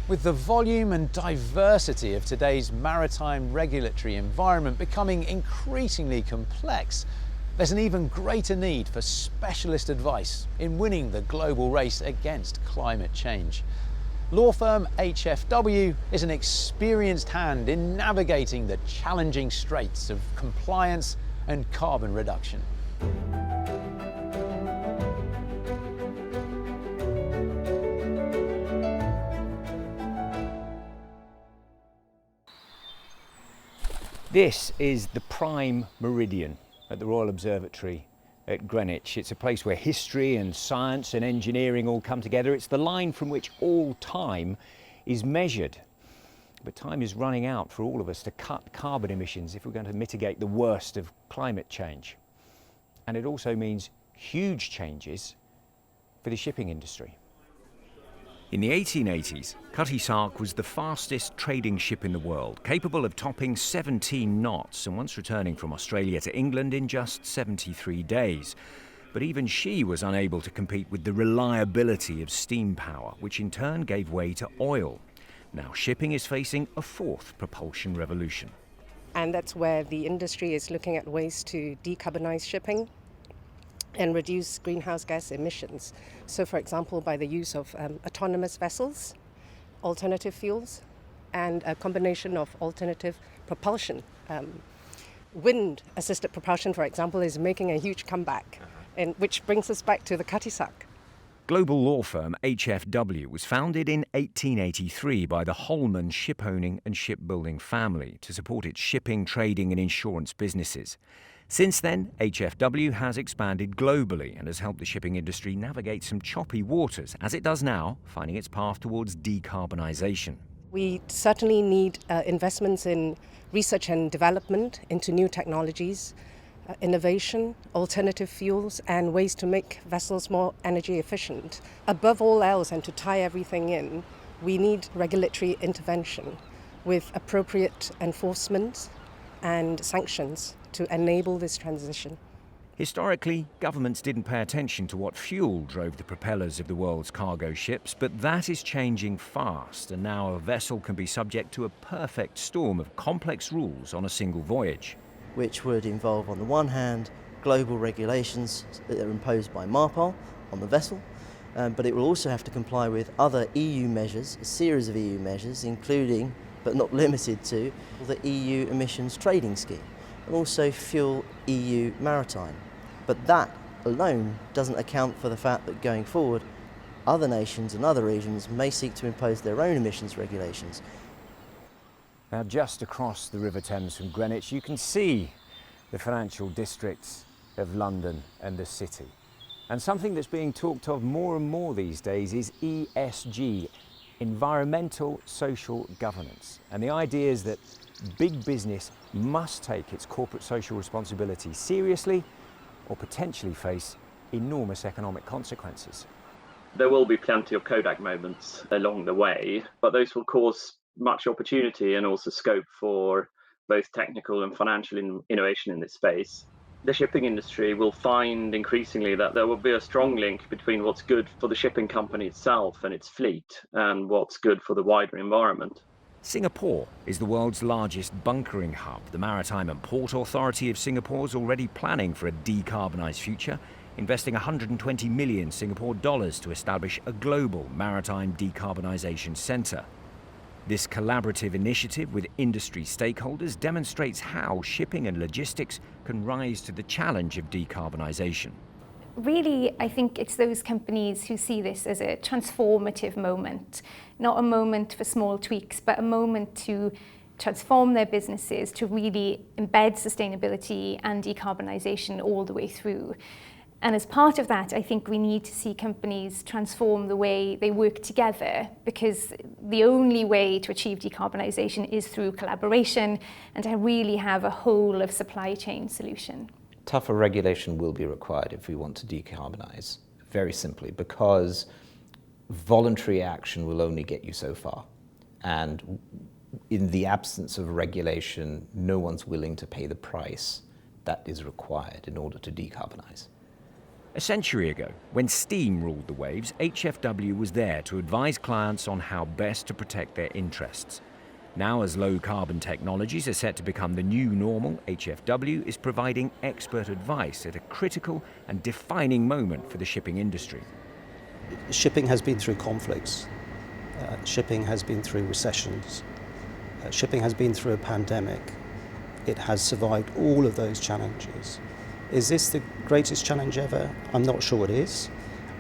With the volume and diversity of today's maritime regulatory environment becoming increasingly complex, there's an even greater need for specialist advice in winning the global race against climate change. Law firm HFW is an experienced hand in navigating the challenging straits of compliance and carbon reduction. This is the Prime Meridian at the Royal Observatory at Greenwich. It's a place where history and science and engineering all come together. It's the line from which all time is measured. But time is running out for all of us to cut carbon emissions if we're going to mitigate the worst of climate change. And it also means huge changes for the shipping industry. In the 1880s, Cutty Sark was the fastest trading ship in the world, capable of topping 17 knots and once returning from Australia to England in just 73 days. But even she was unable to compete with the reliability of steam power, which in turn gave way to oil. Now shipping is facing a fourth propulsion revolution. And that's where the industry is looking at ways to decarbonize shipping and reduce greenhouse gas emissions. So, for example, by the use of autonomous vessels, alternative fuels, and a combination of alternative propulsion. Wind-assisted propulsion, for example, is making a huge comeback, and which brings us back to the Cutty Sark. Global law firm HFW was founded in 1883 by the Holman shipowning and shipbuilding family to support its shipping, trading and insurance businesses. Since then, HFW has expanded globally and has helped the shipping industry navigate some choppy waters, as it does now, finding its path towards decarbonisation. We certainly need investments in research and development into new technologies, innovation, alternative fuels, and ways to make vessels more energy efficient. Above all else, and to tie everything in, we need regulatory intervention with appropriate enforcement and sanctions to enable this transition. Historically, governments didn't pay attention to what fuel drove the propellers of the world's cargo ships, but that is changing fast, and now a vessel can be subject to a perfect storm of complex rules on a single voyage. Which would involve, on the one hand, global regulations that are imposed by MARPOL on the vessel, but it will also have to comply with other EU measures, a series of EU measures, including, but not limited to, the EU Emissions Trading Scheme, and also Fuel EU Maritime. But that alone doesn't account for the fact that going forward, other nations and other regions may seek to impose their own emissions regulations. Now, just across the River Thames from Greenwich, you can see the financial districts of London and the city. And something that's being talked of more and more these days is ESG, environmental social governance. And the idea is that big business must take its corporate social responsibility seriously or potentially face enormous economic consequences. There will be plenty of Kodak moments along the way, but those will cause much opportunity and also scope for both technical and financial innovation in this space. The shipping industry will find increasingly that there will be a strong link between what's good for the shipping company itself and its fleet and what's good for the wider environment. Singapore is the world's largest bunkering hub. The Maritime and Port Authority of Singapore is already planning for a decarbonised future, investing 120 million Singapore dollars to establish a global maritime decarbonisation centre. This collaborative initiative with industry stakeholders demonstrates how shipping and logistics can rise to the challenge of decarbonisation. Really, I think it's those companies who see this as a transformative moment, not a moment for small tweaks, but a moment to transform their businesses, to really embed sustainability and decarbonisation all the way through. And as part of that, I think we need to see companies transform the way they work together, because the only way to achieve decarbonisation is through collaboration and to really have a whole of supply chain solution. Tougher regulation will be required if we want to decarbonise, very simply, because voluntary action will only get you so far. And in the absence of regulation, no one's willing to pay the price that is required in order to decarbonise. A century ago, when steam ruled the waves, HFW was there to advise clients on how best to protect their interests. Now, as low-carbon technologies are set to become the new normal, HFW is providing expert advice at a critical and defining moment for the shipping industry. Shipping has been through conflicts. Shipping has been through recessions. Shipping has been through a pandemic. It has survived all of those challenges. Is this the greatest challenge ever? I'm not sure it is.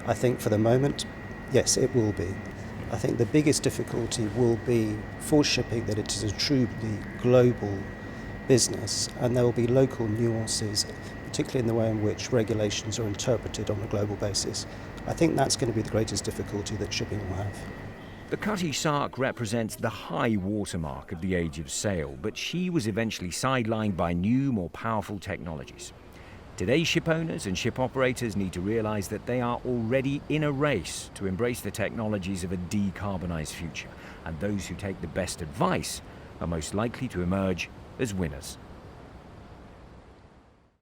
I think for the moment, yes, it will be. I think the biggest difficulty will be for shipping that it is a truly global business, and there will be local nuances, particularly in the way in which regulations are interpreted on a global basis. I think that's going to be the greatest difficulty that shipping will have. The Cutty Sark represents the high watermark of the age of sail, but she was eventually sidelined by new, more powerful technologies. Today's ship owners and ship operators need to realise that they are already in a race to embrace the technologies of a decarbonised future, and those who take the best advice are most likely to emerge as winners.